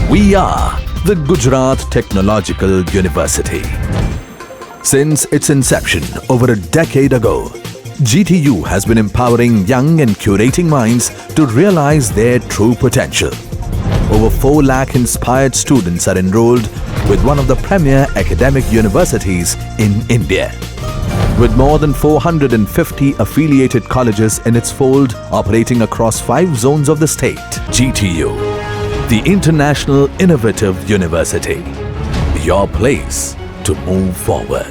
We are the Gujarat Technological University. Since its inception over a decade ago, GTU has been empowering young and curating minds to realize their true potential. Over 4 lakh inspired students are enrolled with one of the premier academic universities in India. With more than 450 affiliated colleges in its fold operating across 5 zones of the state, GTU, the International Innovative University, your place to move forward.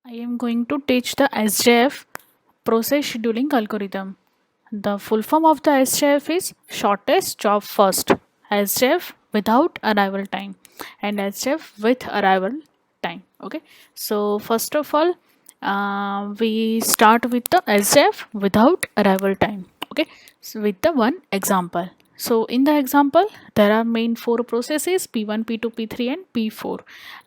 I am going to teach the SJF process scheduling algorithm. The full form of the SJF is shortest job first, SJF without arrival time, and SJF with arrival time. Okay, so first of all, we start with the SJF without arrival time. Okay, so with the one example. So in the example, there are main 4 processes P1, P2, P3 and P4,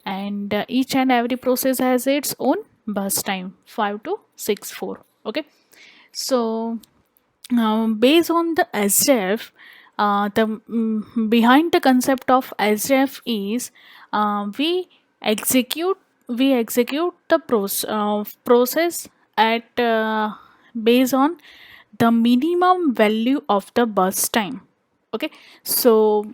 and each and every process has its own bus time 5 to 6 4. Okay, so based on the SJF, behind the concept of SJF is we execute the process at based on the minimum value of the bus time. Okay, so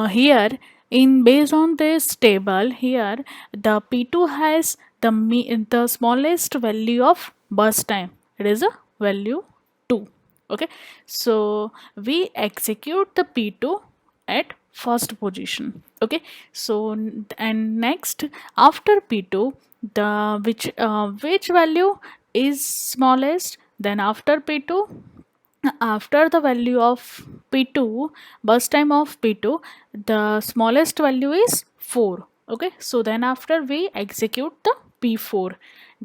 here in based on this table here, the P2 has the smallest value of bus time. It is a value 2. Okay, so we execute the P2 at first position. Okay, so and next after P2, the which value is smallest, then after P2, after the value of P2, bus time of P2, the smallest value is 4. Okay, so then after we execute the P4,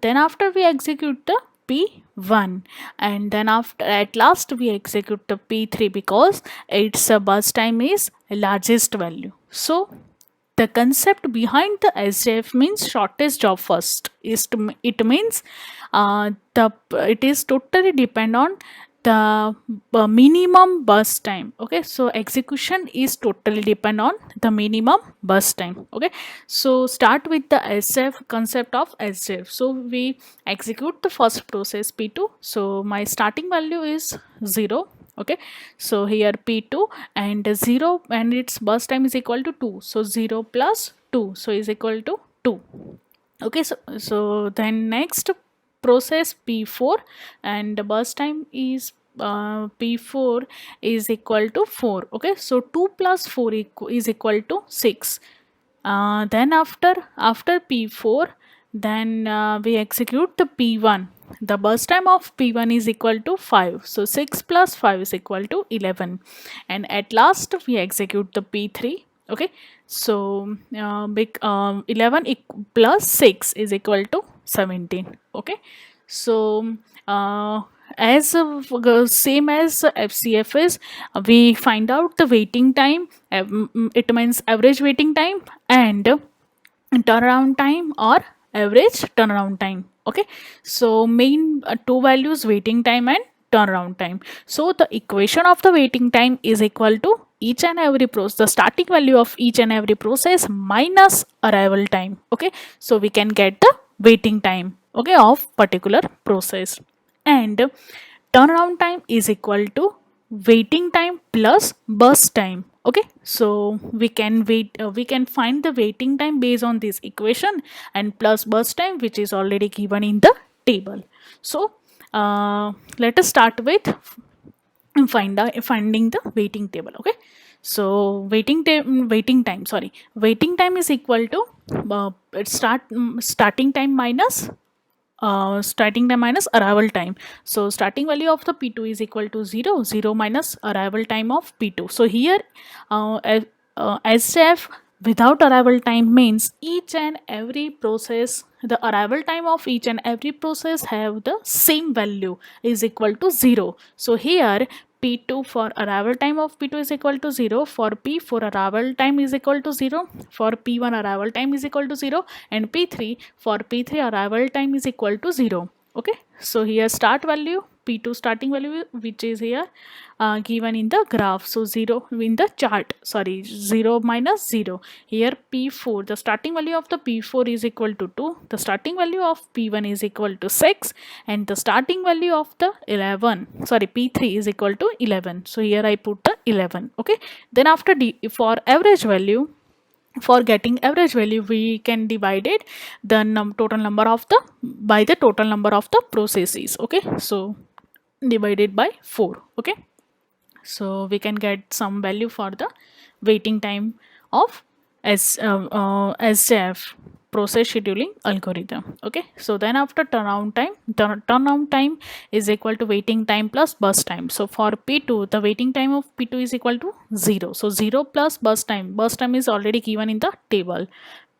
then after we execute the P1, and then after at last we execute the P3 because its bus time is largest value. So the concept behind the SJF means shortest job first. It means the it is totally depend on the minimum bus time. Okay, so execution is totally depend on the minimum bus time. Okay, so start with the SJF concept of SJF. So we execute the first process P2. So my starting value is 0. Okay, so here P2 and 0 and its bus time is equal to 2, so 0 plus 2 so is equal to 2. Okay, so then next process P4 and the bus time is P4 is equal to 4. Okay, so 2 plus 4 is equal to 6. Then after P4, then we execute the P1. The bus time of P1 is equal to 5. So 6 plus 5 is equal to 11. And at last we execute the P3. Okay, so 11 plus 6 is equal to 17. Okay, so as same as FCF is, we find out the waiting time. It means average waiting time and turnaround time or average turnaround time. Okay, so main 2 values, waiting time and turnaround time. So the equation of the waiting time is equal to each and every process, the starting value of each and every process minus arrival time. Okay, so we can get the waiting time, okay, of particular process. And turnaround time is equal to waiting time plus bus time. Okay, so we can we can find the waiting time based on this equation and plus bus time, which is already given in the table. So let us start with finding the waiting table. Okay, so waiting time is equal to starting time minus arrival time. So starting value of the P2 is equal to 0, 0 minus arrival time of P2. So here SJF without arrival time means each and every process, the arrival time of each and every process have the same value is equal to 0. So here P2 for arrival time of P2 is equal to 0, for P4 arrival time is equal to 0, for P1 arrival time is equal to 0, and P3 for P3 arrival time is equal to 0. Okay, so here start value, P2 starting value, which is here given in the graph. So 0 in the chart, sorry, 0 minus 0. Here P4, the starting value of the P4 is equal to 2, the starting value of P1 is equal to 6, and the starting value of the P3 is equal to 11. So here I put the 11. Okay, then after for average value, for getting average value, we can divide it the total number of the by the total number of the processes. Okay, so divided by 4. Okay, so we can get some value for the waiting time of SJF, process scheduling algorithm. Okay, so then after turnaround time, turnaround time is equal to waiting time plus burst time. So for P2, the waiting time of P2 is equal to 0. So 0 plus burst time is already given in the table,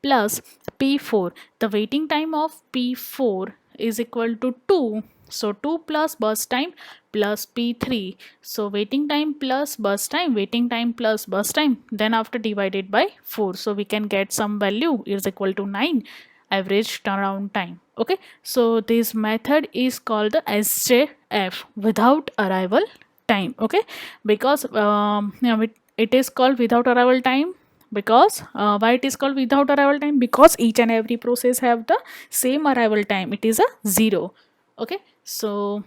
plus P4, the waiting time of P4 is equal to 2. So 2 plus burst time plus P3. So waiting time plus burst time, waiting time plus burst time, then after divided by 4. So we can get some value is equal to 9, average turnaround time. Okay, so this method is called the SJF, without arrival time. Okay, because it is called without arrival time because why it is called without arrival time, because each and every process have the same arrival time, it is a 0. Okay, so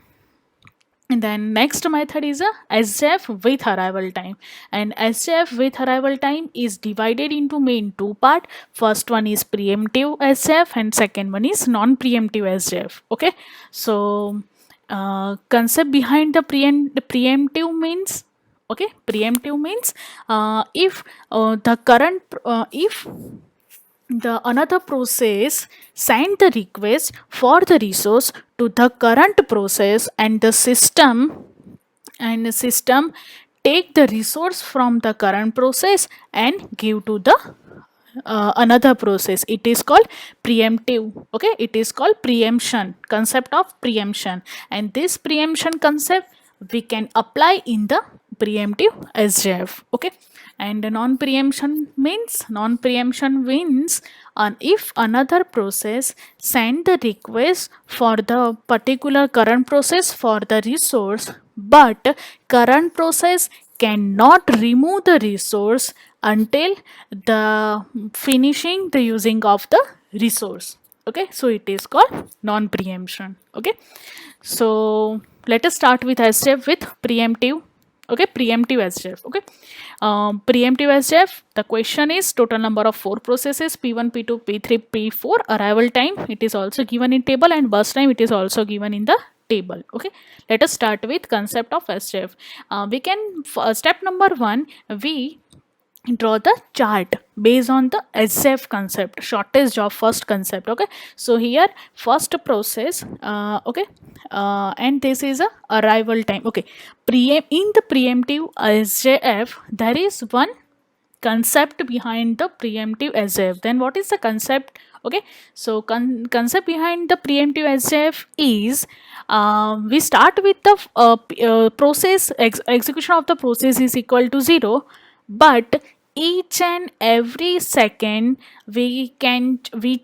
and then next method is a SJF with arrival time, and SJF with arrival time is divided into main two part. First one is preemptive SJF and second one is non-preemptive SJF. Okay, so concept behind the preemptive means, okay, preemptive means if the current if the another process send the request for the resource to the current process, and the system take the resource from the current process and give to the another process, it is called preemptive. Okay, it is called preemption, concept of preemption, and this preemption concept we can apply in the preemptive SJF. Okay, and non-preemption means if another process send the request for the particular current process for the resource, but current process cannot remove the resource until the finishing the using of the resource. Okay, so it is called non-preemption. Okay, so let us start with SJF with preemptive. Okay, preemptive SJF. Okay, preemptive SJF, the question is total number of 4 processes P1, P2, P3, P4, arrival time it is also given in table, and burst time it is also given in the table. Okay, let us start with concept of SJF. We can step number 1, we draw the chart based on the SJF concept, shortest job first concept. Okay, so here first process, okay, and this is a arrival time. Okay, in the preemptive SJF there is one concept behind the preemptive SJF. Then what is the concept? Okay, so concept behind the preemptive SJF is we start with the process execution of the process is equal to 0, but each and every second we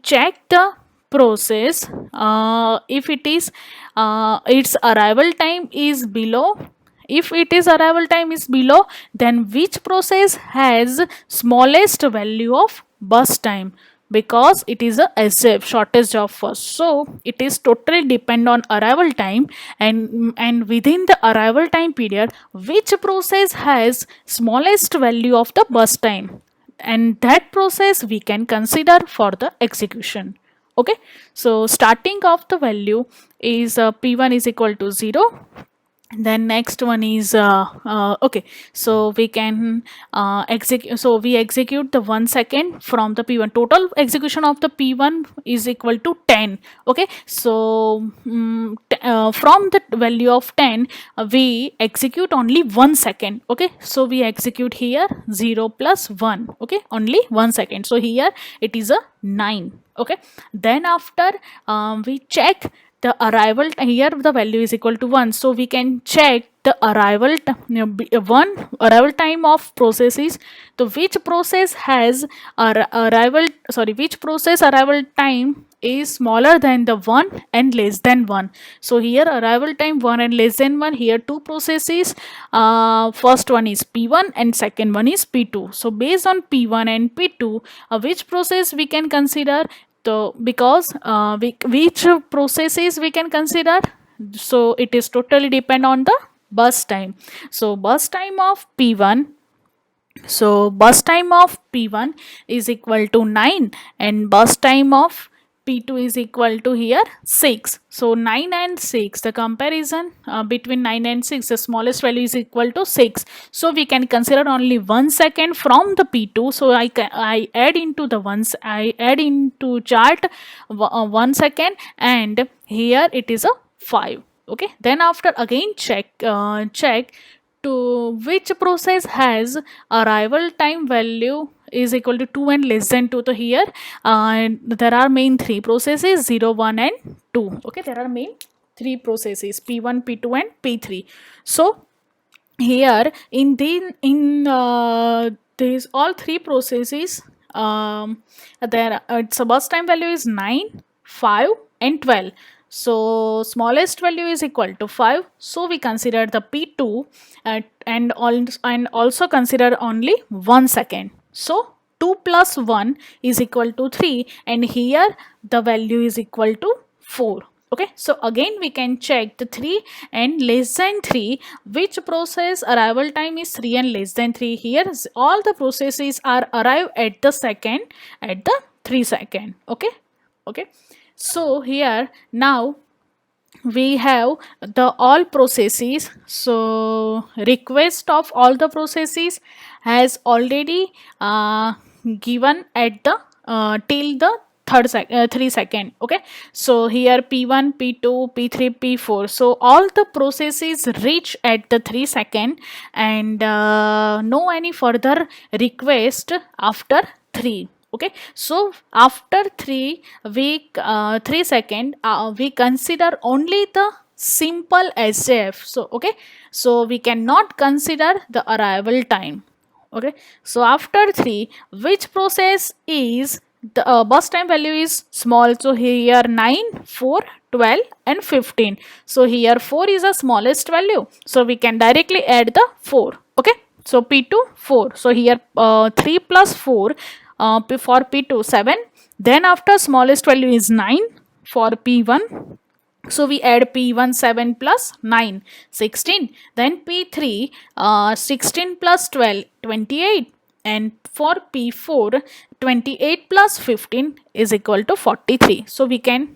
check the process if it is its arrival time is below. If it is arrival time is below, then which process has smallest value of burst time, because it is a SJF, shortest job first. So it is totally depend on arrival time, and within the arrival time period which process has smallest value of the burst time, and that process we can consider for the execution. Okay, so starting of the value is P1 is equal to 0. Then next one is okay, so we can execute, so we execute the 1 second from the P1. Total execution of the P1 is equal to 10. Okay, so from the value of 10 we execute only 1 second. Okay, so we execute here 0 plus 1. Okay, only 1 second, so here it is a 9. Okay, then after we check the arrival here the value is equal to 1, so we can check the one arrival time of processes. So which process has which process arrival time is smaller than the 1 and less than 1. So here arrival time 1 and less than 1, here two processes, first one is P1 and second one is P2. So based on P1 and P2, which process we can consider? So because which processes we can consider, so it is totally depend on the bus time. So bus time of P1, so bus time of P1 is equal to 9 and bus time of P2 is equal to here 6. So 9 and 6, the comparison between 9 and 6, the smallest value is equal to 6. So we can consider only 1 second from the P2. So I add into the ones, I add into chart 1 second, and here it is a 5. Okay, then after again check to which process has arrival time value is equal to 2 and less than 2. So here there are main three processes, 0, 1 and 2. Okay, there are main three processes, P1, P2 and P3. So here in these all three processes, there its bus time value is 9, 5 and 12. So smallest value is equal to 5, so we consider the P2 and also consider only 1 second. So 2 plus 1 is equal to 3, and here the value is equal to 4. Okay, so again we can check the 3 and less than 3, which process arrival time is 3 and less than 3. Here all the processes are arrive at the 3 second. Okay, so here now we have the all processes. So request of all the processes has already given at the till the 3 second. Okay, so here P1, P2, P3, P4, so all the processes reach at the 3 second, and no any further request after 3. Okay, so after 3 second, we consider only the simple SJF. So okay, so we cannot consider the arrival time. Okay, so after 3, which process is the bus time value is small? So here 9, 4, 12 and 15. So here 4 is the smallest value, so we can directly add the 4. Okay, so P2 4, so here 3 plus 4 for P2 7. Then after smallest value is 9 for P1, so we add P1 7 plus 9 16. Then P3 16 plus 12 28, and for P4 28 plus 15 is equal to 43. So we can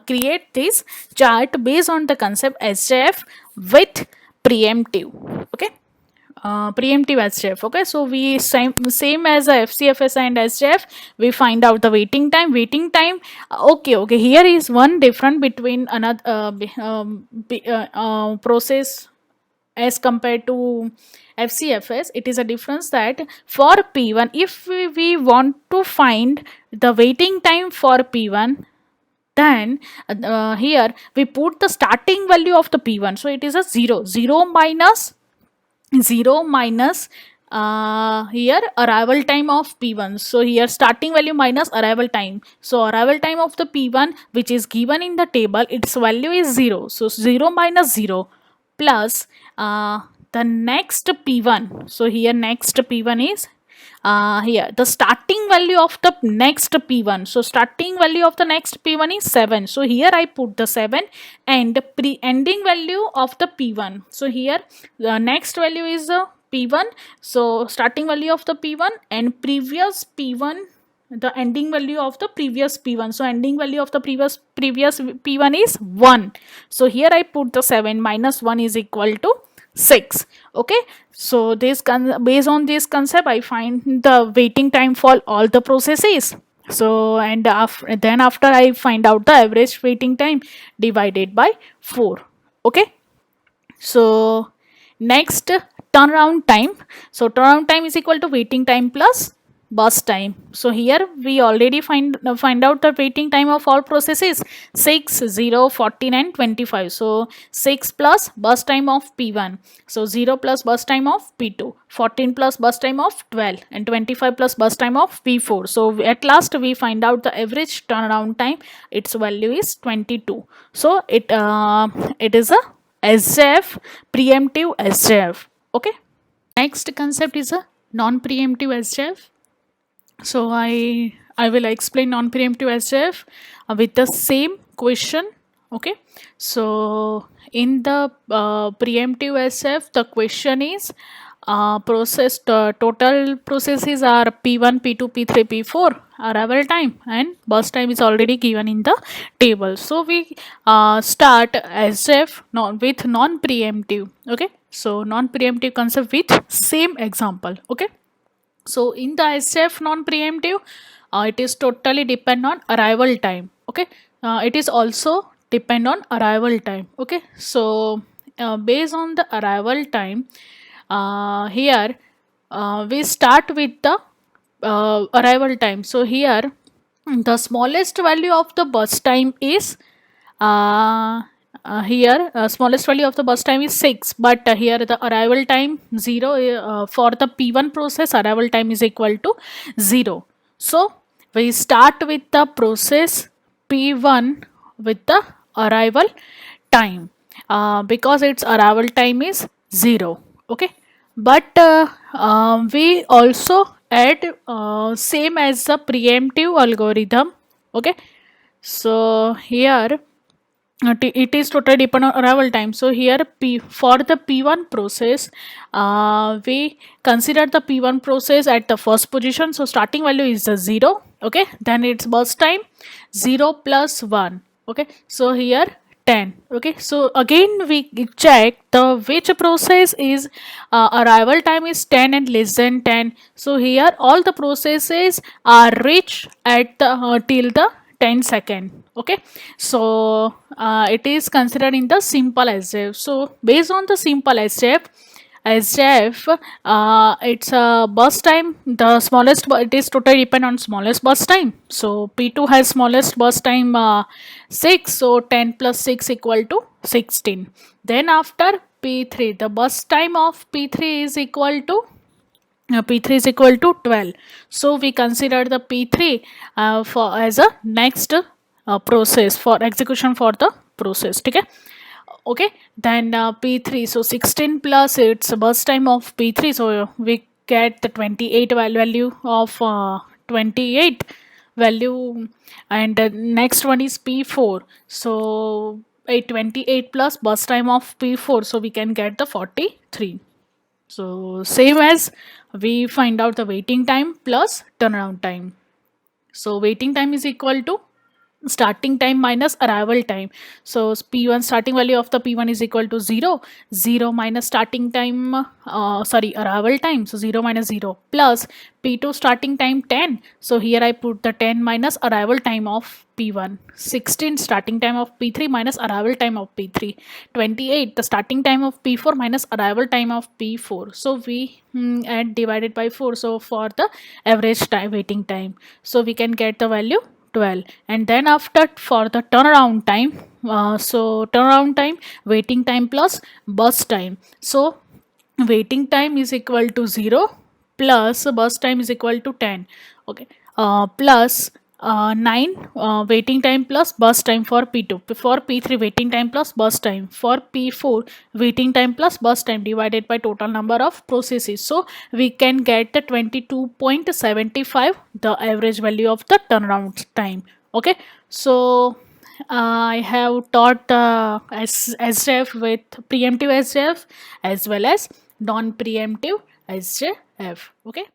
create this chart based on the concept SJF with preemptive. Okay, preemptive SJF. Okay, so we same as a FCFS and SJF, we find out the waiting time. Okay, here is one difference between another process as compared to FCFS. It is a difference that for P1, if we want to find the waiting time for P1, then here we put the starting value of the P1. So it is a 0 minus here arrival time of P1. So here starting value minus arrival time. So arrival time of the P1, which is given in the table, its value is 0. So 0 minus 0 plus the next P1. So here next P1 is here the starting value of the next P1. So starting value of the next P1 is 7. So here I put the 7 and ending value of the P1. So here the next value is the P1. So starting value of the P1 and previous P1, the ending value of the previous P1. So ending value of the previous P1 is 1. So here I put the 7 minus 1 is equal to 6. Okay, so this based on this concept, I find the waiting time for all the processes. So and then after I find out the average waiting time divided by 4. Okay, so next turnaround time. So turnaround time is equal to waiting time plus burst time. So here we already find out the waiting time of all processes 6, 0, 14 and 25. So 6 plus burst time of P1, so 0 plus burst time of P2, 14 plus burst time of 12 and 25 plus burst time of P4. So at last we find out the average turnaround time. Its value is 22. So it is a SJF, preemptive SJF. Okay. Next concept is a non-preemptive SJF. So I will explain non-preemptive SJF with the same question. Okay. So in the preemptive SJF, the question is process total processes are P1, P2, P3, P4 arrival time, and burst time is already given in the table. So we start SJF with non-preemptive. Okay. So non-preemptive concept with same example. Okay. So in the SJF non-preemptive, it is totally depend on arrival time. Okay, it is also depend on arrival time. Okay, so based on the arrival time, here we start with the arrival time. So here the smallest value of the bus time is here smallest value of the bus time is 6, but here the arrival time 0. For the P1 process, arrival time is equal to 0. So we start with the process P1 with the arrival time because its arrival time is 0. Okay, but we also add same as the preemptive algorithm. Okay, so here it is totally depend on arrival time. So here for the P1 process, we consider the P1 process at the first position. So starting value is the 0. Okay, then its burst time 0 plus 1. Okay, so here 10. Okay, so again we check the which process is arrival time is 10 and less than 10. So here all the processes are reached at the till the 10 second. Okay, so it is considered in the simple SJF. So based on the simple SJF, it's a burst time. The smallest, it is totally depend on smallest burst time. So P2 has smallest burst time 6. So 10 plus 6 equal to 16. Then after P3, the burst time of P3 is equal to P3 is equal to 12. So we consider the P3 for as a next process for execution for the process. Okay. Okay, then P3, so 16 plus its burst time of P3, so we get the 28 value of 28 value, and next one is P4. So a 28 plus burst time of P4, so we can get the 43. So same as we find out the waiting time plus turnaround time. So waiting time is equal to starting time minus arrival time. So P1 starting value of the P1 is equal to 0. 0 minus starting time, arrival time. So 0 minus 0 plus P2 starting time 10. So here I put the 10 minus arrival time of P1. 16 starting time of P3 minus arrival time of P3. 28 the starting time of P4 minus arrival time of P4. So we add divided by 4. So for the average time waiting time, so we can get the value 12. And then after for the turnaround time, so turnaround time, waiting time plus burst time. So waiting time is equal to 0 plus burst time is equal to 10. Okay, plus 9 waiting time plus burst time for P2. For P3 waiting time plus burst time. For P4 waiting time plus burst time divided by total number of processes. So we can get the 22.75 the average value of the turnaround time. Okay, so I have taught SJF with preemptive SJF as well as non-preemptive SJF. Okay.